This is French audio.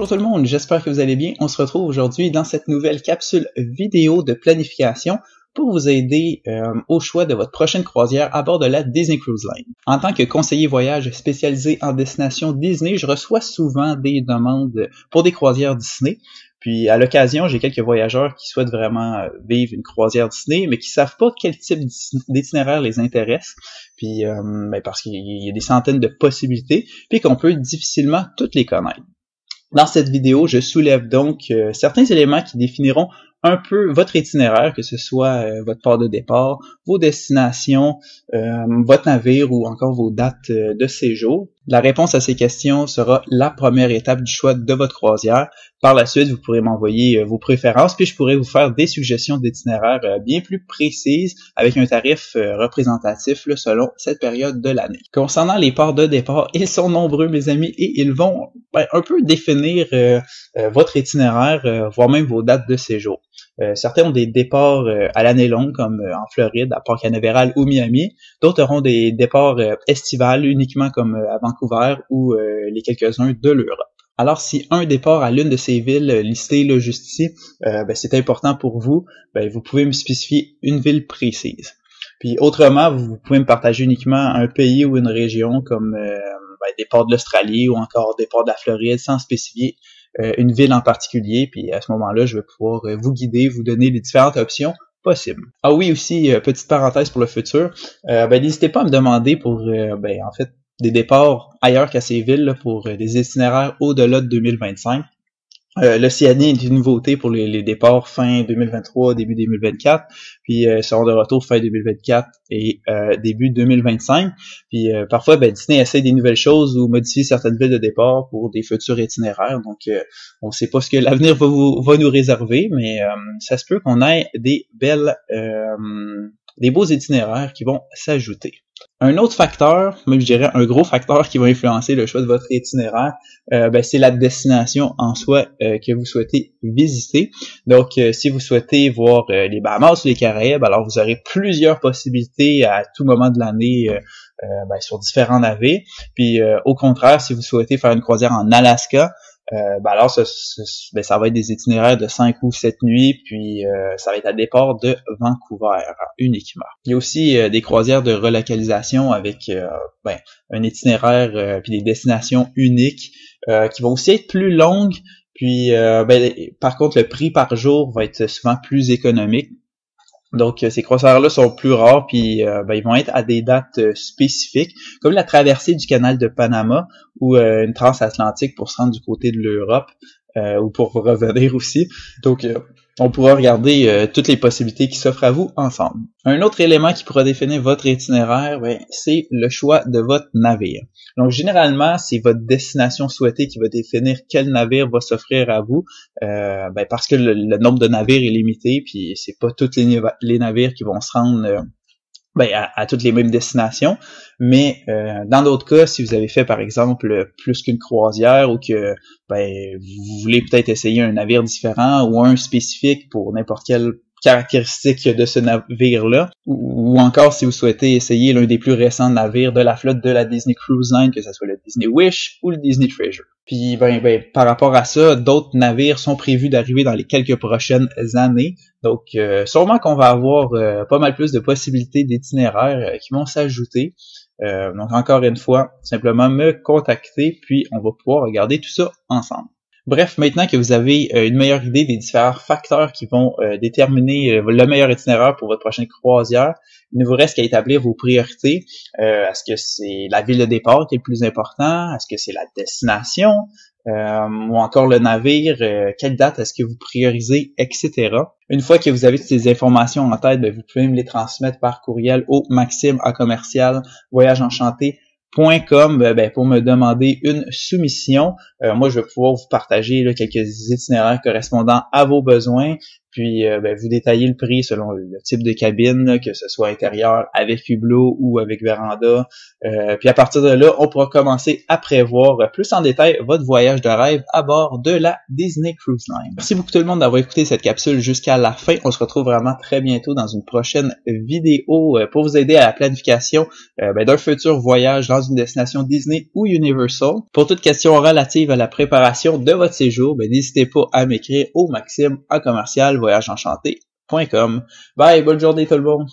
Bonjour tout le monde, j'espère que vous allez bien. On se retrouve aujourd'hui dans cette nouvelle capsule vidéo de planification pour vous aider au choix de votre prochaine croisière à bord de la Disney Cruise Line. En tant que conseiller voyage spécialisé en destination Disney, je reçois souvent des demandes pour des croisières Disney. Puis à l'occasion, j'ai quelques voyageurs qui souhaitent vraiment vivre une croisière Disney, mais qui savent pas quel type d'itinéraire les intéresse. Puis parce qu'il y a des centaines de possibilités, puis qu'on peut difficilement toutes les connaître. Dans cette vidéo, je soulève donc certains éléments qui définiront un peu votre itinéraire, que ce soit votre port de départ, vos destinations, votre navire ou encore vos dates de séjour. La réponse à ces questions sera la première étape du choix de votre croisière. Par la suite, vous pourrez m'envoyer vos préférences, puis je pourrai vous faire des suggestions d'itinéraire bien plus précises avec un tarif représentatif là, selon cette période de l'année. Concernant les ports de départ, ils sont nombreux, mes amis, et ils vont un peu définir votre itinéraire, voire même vos dates de séjour. Certains ont des départs à l'année longue, comme en Floride, à Port Canaveral ou Miami. D'autres auront des départs estivales uniquement comme à Vancouver ou les quelques-uns de l'Europe. Alors, si un départ à l'une de ces villes listées là, juste ici, c'est important pour vous, vous pouvez me spécifier une ville précise. Puis autrement, vous pouvez me partager uniquement un pays ou une région comme des ports de l'Australie ou encore des ports de la Floride sans spécifier une ville en particulier, puis à ce moment-là, je vais pouvoir vous guider, vous donner les différentes options possibles. Ah oui, aussi, petite parenthèse pour le futur, n'hésitez pas à me demander pour, en fait, des départs ailleurs qu'à ces villes, là, pour des itinéraires au-delà de 2025. L'Océanie est une nouveauté pour les départs fin 2023, début 2024, puis seront de retour fin 2024 et début 2025. Puis parfois, Disney essaie des nouvelles choses ou modifie certaines villes de départ pour des futurs itinéraires. Donc, on ne sait pas ce que l'avenir va nous réserver, mais ça se peut qu'on ait des beaux itinéraires qui vont s'ajouter. Un autre facteur, même je dirais un gros facteur qui va influencer le choix de votre itinéraire, c'est la destination en soi que vous souhaitez visiter. Donc, si vous souhaitez voir les Bahamas ou les Caraïbes, alors vous aurez plusieurs possibilités à tout moment de l'année sur différents navires. Puis, au contraire, si vous souhaitez faire une croisière en Alaska, alors ça va être des itinéraires de 5 ou 7 nuits, puis ça va être à départ de Vancouver uniquement. Il y a aussi des croisières de relocalisation avec un itinéraire puis des destinations uniques qui vont aussi être plus longues, puis par contre le prix par jour va être souvent plus économique. Donc, ces croisières-là sont plus rares, puis ils vont être à des dates spécifiques, comme la traversée du canal de Panama ou une transatlantique pour se rendre du côté de l'Europe ou pour revenir aussi. Donc, on pourra regarder toutes les possibilités qui s'offrent à vous ensemble. Un autre élément qui pourra définir votre itinéraire, c'est le choix de votre navire. Donc, généralement, c'est votre destination souhaitée qui va définir quel navire va s'offrir à vous, parce que le nombre de navires est limité, puis c'est pas tous les navires qui vont se rendre à toutes les mêmes destinations, mais dans d'autres cas, si vous avez fait par exemple plus qu'une croisière ou que vous voulez peut-être essayer un navire différent ou un spécifique pour n'importe quelle caractéristique de ce navire-là, ou encore si vous souhaitez essayer l'un des plus récents navires de la flotte de la Disney Cruise Line, que ce soit le Disney Wish ou le Disney Treasure. Puis par rapport à ça, d'autres navires sont prévus d'arriver dans les quelques prochaines années. Donc sûrement qu'on va avoir pas mal plus de possibilités d'itinéraires qui vont s'ajouter. Donc encore une fois, simplement me contacter, puis on va pouvoir regarder tout ça ensemble. Bref, maintenant que vous avez une meilleure idée des différents facteurs qui vont déterminer le meilleur itinéraire pour votre prochaine croisière, il ne vous reste qu'à établir vos priorités. Est-ce que c'est la ville de départ qui est le plus important? Est-ce que c'est la destination? Ou encore le navire? Quelle date est-ce que vous priorisez, etc. Une fois que vous avez toutes ces informations en tête, vous pouvez me les transmettre par courriel au maxime@voyageenchanté.com pour me demander une soumission. Moi, je vais pouvoir vous partager quelques itinéraires correspondant à vos besoins, Puis vous détaillez le prix selon le type de cabine, là, que ce soit intérieur avec hublot ou avec véranda. Puis à partir de là, on pourra commencer à prévoir plus en détail votre voyage de rêve à bord de la Disney Cruise Line. Merci beaucoup tout le monde d'avoir écouté cette capsule jusqu'à la fin. On se retrouve vraiment très bientôt dans une prochaine vidéo pour vous aider à la planification d'un futur voyage dans une destination Disney ou Universal. Pour toute question relative à la préparation de votre séjour, n'hésitez pas à m'écrire au Maxime en commercial voyageenchanté.com. Bye, bonne journée tout le monde!